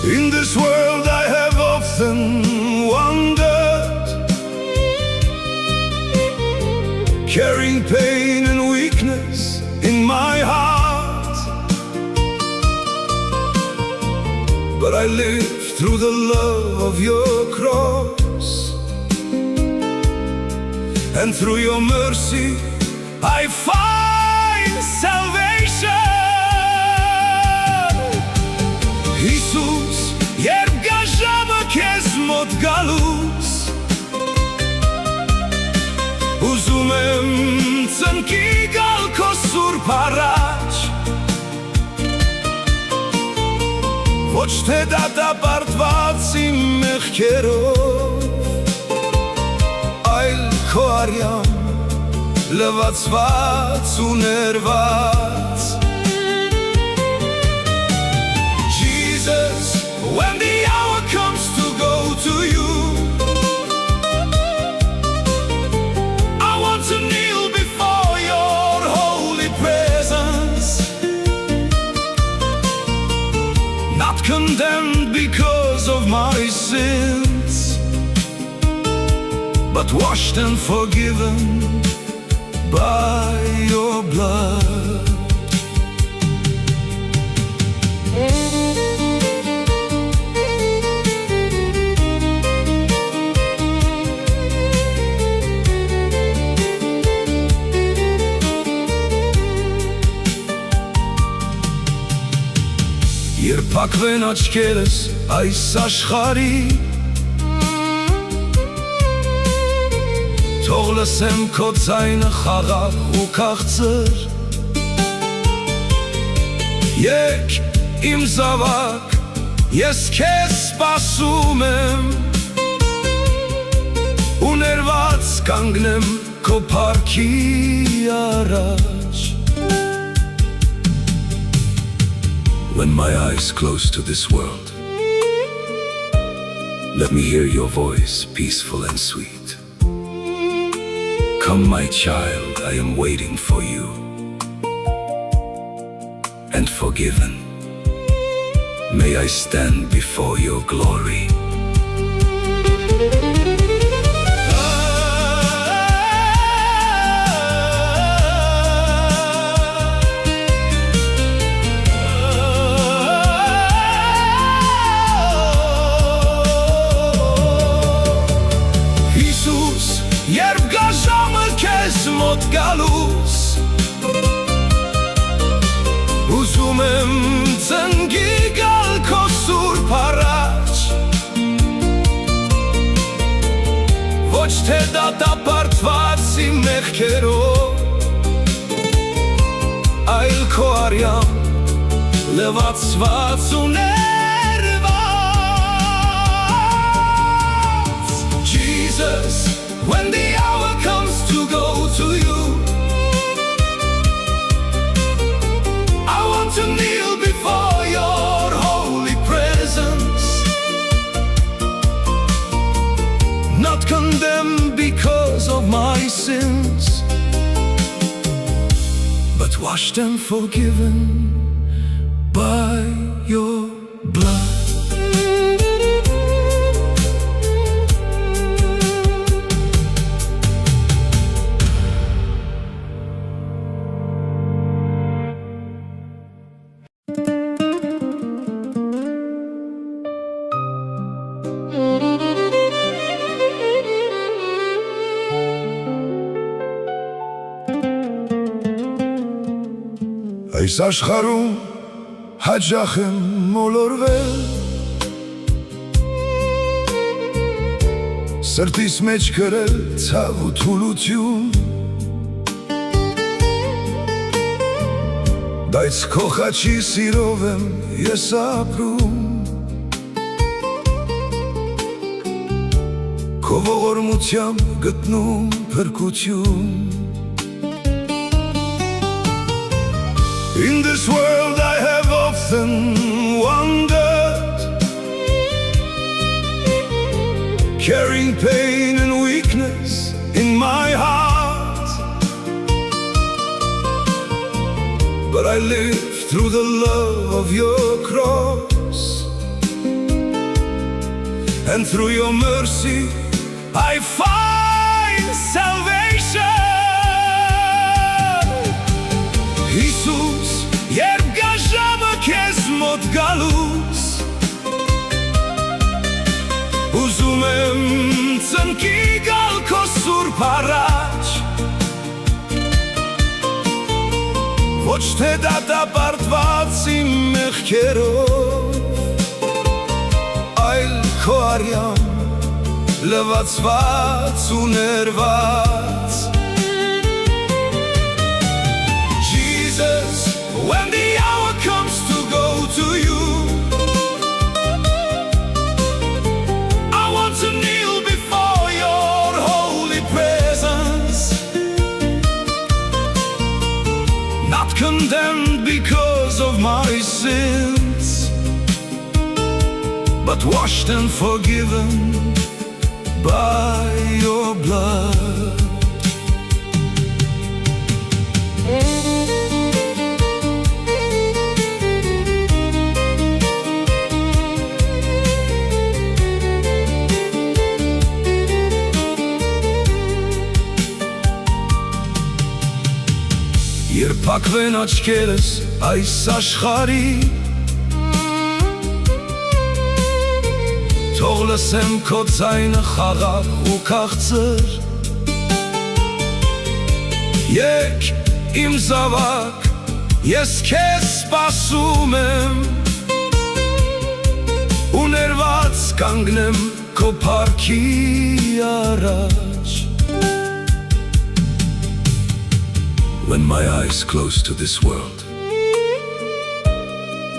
In this world I have often wondered, carrying pain and weakness in my heart, but I live through the love of your cross, and through your mercy I find salvation. Հիսուս, երբ գա ժամը քեզ մոտ գալուս, ուզում եմ ծնկի գալ քո սուրբ առաջ, ոչ թե դատապարտված իմ մեղքերով, այլ քո արյամբ լվացված ու ներված. Jesus, when the hour comes to go to you, I want to kneel before your holy presence, not condemned because of my sins, but washed and forgiven by your blood. Երբ փակվեն աչքերս այս աշխարհի, թող լսեմ քո ձայնը խաղաղ ու քաղցր, եկ իմ զավակ, ես քեզ սպասում եմ, ու ներված կանգնեմ քո փառքի առաջ. When my eyes close to this world, let me hear your voice, peaceful and sweet. Come, my child, I am waiting for you, and forgiven may I stand before your glory. Երբ գա ժամը քեզ մոտ գալուս, ուզում եմ ծնկի գալ քո սուրբ առաջ, ոչ թե դատապարտված իմ մեղքերով, այլ քո արյամբ լվացված ու ներված. Jesus, when the hour comes to go to you, I want to kneel before your holy presence, not condemned because of my sins, but washed and forgiven by your blood. Այս աշխարհում հաճախ եմ մոլորվել, սրտիս մեջ կրել ցավ ու թուլություն, բայց քո խաչի սիրով եմ ես ապրում, քո ողորմությամբ գտնում փրկություն. In this world I have often wondered, carrying pain and weakness in my heart, but I live through the love of your cross, and through your mercy I find salvation. Հիսուս, երբ գա ժամը քեզ մոտ գալուս, ուզում եմ ծնկի գալ քո սուրբ առաջ, ոչ թե դատապարտված իմ մեղքերով, այլ քո արյամբ լվացված ու ներված. Jesus, when the hour comes to go to you, I want to kneel before your holy presence, not condemned because of my sins, but washed and forgiven by your blood. Երբ փակվեն աչքերս այս աշխարհի, թող լսեմ քո ձայնը խաղաղ ու քաղցր, եկ իմ զավակ, ես քեզ սպասում եմ, ու ներված կանգնեմ քո փառքի առաջ. When my eyes close to this world,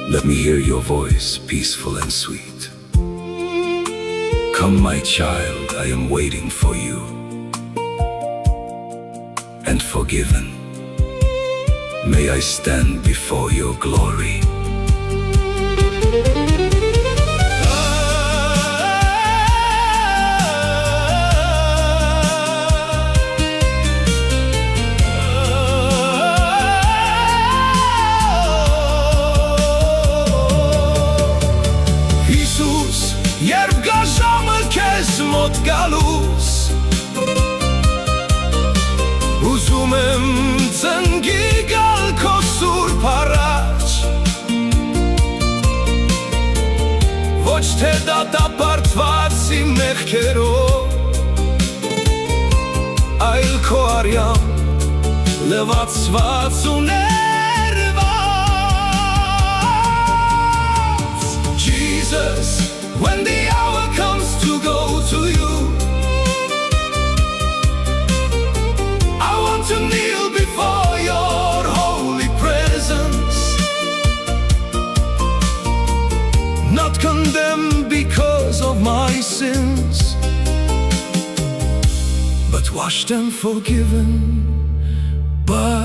let me hear your voice, peaceful and sweet. Come, my child, I am waiting for you, and forgiven may I stand before your glory. Երբ գա ժամը քեզ մոտ գալուս, ուզում եմ ծնկի գալ քո սուրբ առաջ, ոչ թե դատապարտված իմ մեղքերով, այլ քո արյամբ լվացված ու ներված. Jesus, when the hour comes to go to you, I want to kneel before your holy presence, not condemned because of my sins, but washed and forgiven by